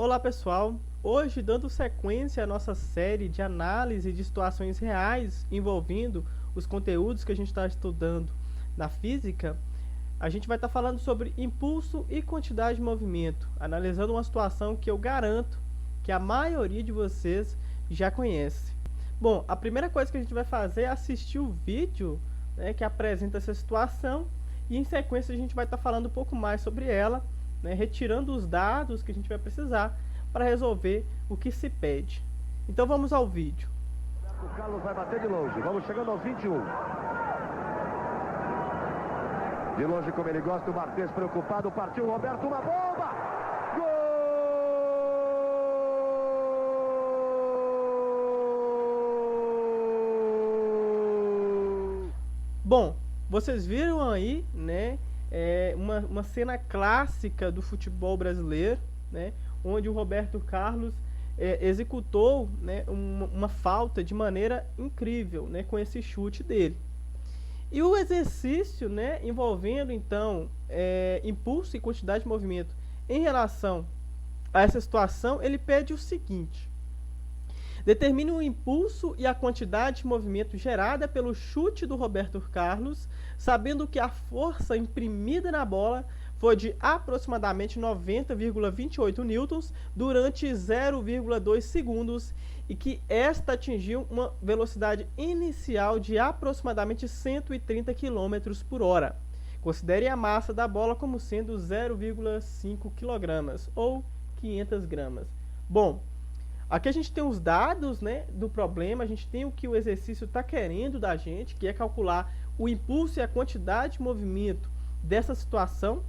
Olá pessoal, hoje dando sequência à nossa série de análise de situações reais envolvendo os conteúdos que a gente está estudando na física, a gente vai estar falando sobre impulso e quantidade de movimento, analisando uma situação que eu garanto que a maioria de vocês já conhece. Bom, a primeira coisa que a gente vai fazer é assistir o vídeo, que apresenta essa situação e em sequência a gente vai estar falando um pouco mais sobre ela, retirando os dados que a gente vai precisar para resolver o que se pede. Então vamos ao vídeo. O Carlos vai bater de longe, vamos chegando aos 21. De longe como ele gosta, o Martins preocupado, partiu o Roberto, uma bomba! Gol! Bom, vocês viram aí, uma cena clássica do futebol brasileiro, onde o Roberto Carlos executou uma falta de maneira incrível, com esse chute dele. E o exercício envolvendo então impulso e quantidade de movimento em relação a essa situação, ele pede o seguinte: determine o impulso e a quantidade de movimento gerada pelo chute do Roberto Carlos, sabendo que a força imprimida na bola foi de aproximadamente 90,28 newtons durante 0,2 segundos e que esta atingiu uma velocidade inicial de aproximadamente 130 km por hora. Considere a massa da bola como sendo 0,5 kg ou 500 gramas. Bom, aqui a gente tem os dados do problema, a gente tem o que o exercício está querendo da gente, que é calcular o impulso e a quantidade de movimento dessa situação,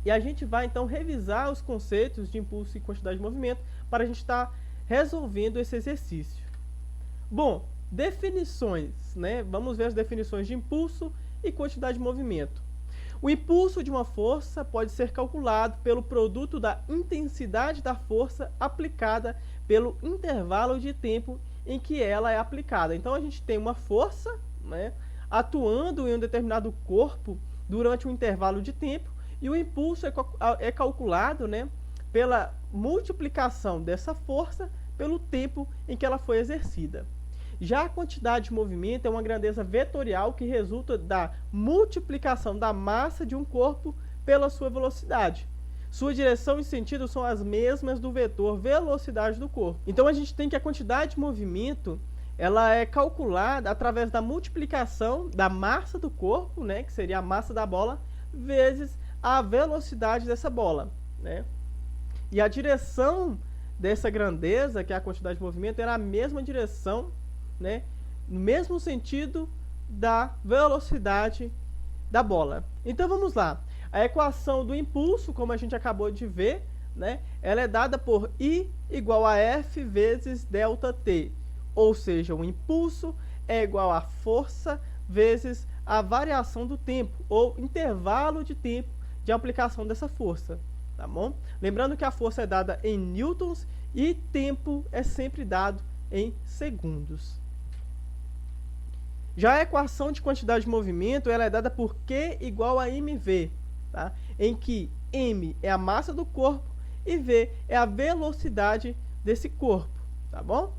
E a gente vai então revisar os conceitos de impulso e quantidade de movimento para a gente estar resolvendo esse exercício. Bom, definições, Vamos ver as definições de impulso e quantidade de movimento. O impulso de uma força pode ser calculado pelo produto da intensidade da força aplicada pelo intervalo de tempo em que ela é aplicada. Então a gente tem uma força, atuando em um determinado corpo durante um intervalo de tempo, e o impulso é calculado pela multiplicação dessa força pelo tempo em que ela foi exercida. Já a quantidade de movimento é uma grandeza vetorial que resulta da multiplicação da massa de um corpo pela sua velocidade. Sua direção e sentido são as mesmas do vetor velocidade do corpo. Então a gente tem que a quantidade de movimento ela é calculada através da multiplicação da massa do corpo, que seria a massa da bola, vezes a velocidade dessa bola. E a direção dessa grandeza, que é a quantidade de movimento, era a mesma direção, no mesmo sentido da velocidade da bola. Então vamos lá. A equação do impulso, como a gente acabou de ver, ela é dada por I igual a F vezes ΔT. Ou seja, o impulso é igual a força vezes a variação do tempo, ou intervalo de tempo de aplicação dessa força. Tá bom? Lembrando que a força é dada em newtons e tempo é sempre dado em segundos. Já a equação de quantidade de movimento ela é dada por Q igual a mv, tá? Em que m é a massa do corpo e v é a velocidade desse corpo. Tá bom?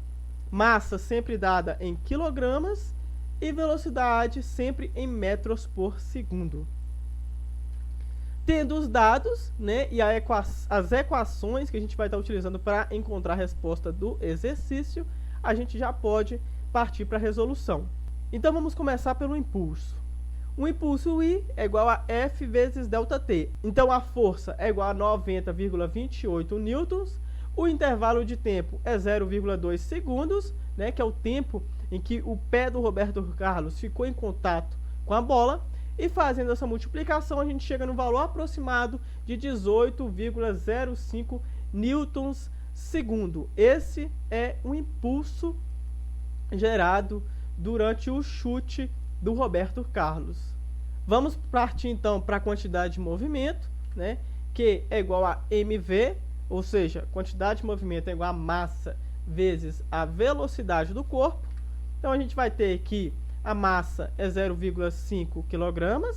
Massa sempre dada em quilogramas e velocidade sempre em metros por segundo. Tendo os dados e as equações que a gente vai estar utilizando para encontrar a resposta do exercício, a gente já pode partir para a resolução. Então vamos começar pelo impulso. O impulso I é igual a F vezes ΔT. Então a força é igual a 90,28 newtons. O intervalo de tempo é 0,2 segundos, que é o tempo em que o pé do Roberto Carlos ficou em contato com a bola. E fazendo essa multiplicação, a gente chega no valor aproximado de 18,05 newtons segundo. Esse é o impulso gerado durante o chute do Roberto Carlos. Vamos partir então para a quantidade de movimento, que é igual a mv, ou seja, quantidade de movimento é igual a massa vezes a velocidade do corpo. Então a gente vai ter que a massa é 0,5 kg,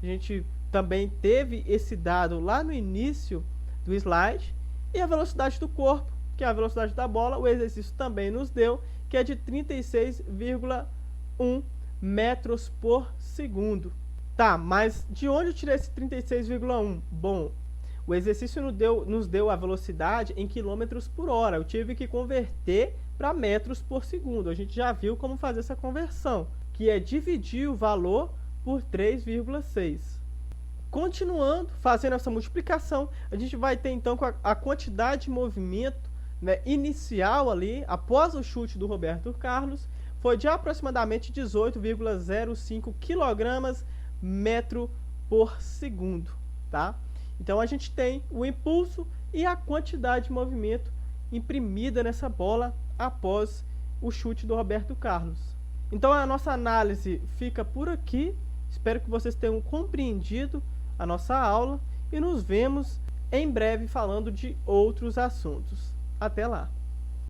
A gente também teve esse dado lá no início do slide, e a velocidade do corpo, que é a velocidade da bola, o exercício também nos deu, que é de 36,1 metros por segundo. Tá, mas de onde eu tirei esse 36,1? Bom, o exercício nos deu a velocidade em quilômetros por hora. Eu tive que converter para metros por segundo. A gente já viu como fazer essa conversão, que é dividir o valor por 3,6. Continuando, fazendo essa multiplicação, a gente vai ter então a quantidade de movimento, né, inicial ali, após o chute do Roberto Carlos, foi de aproximadamente 18,05 kg metro por segundo, tá? Então a gente tem o impulso e a quantidade de movimento imprimida nessa bola após o chute do Roberto Carlos. Então a nossa análise fica por aqui. Espero que vocês tenham compreendido a nossa aula e nos vemos em breve falando de outros assuntos. Até lá!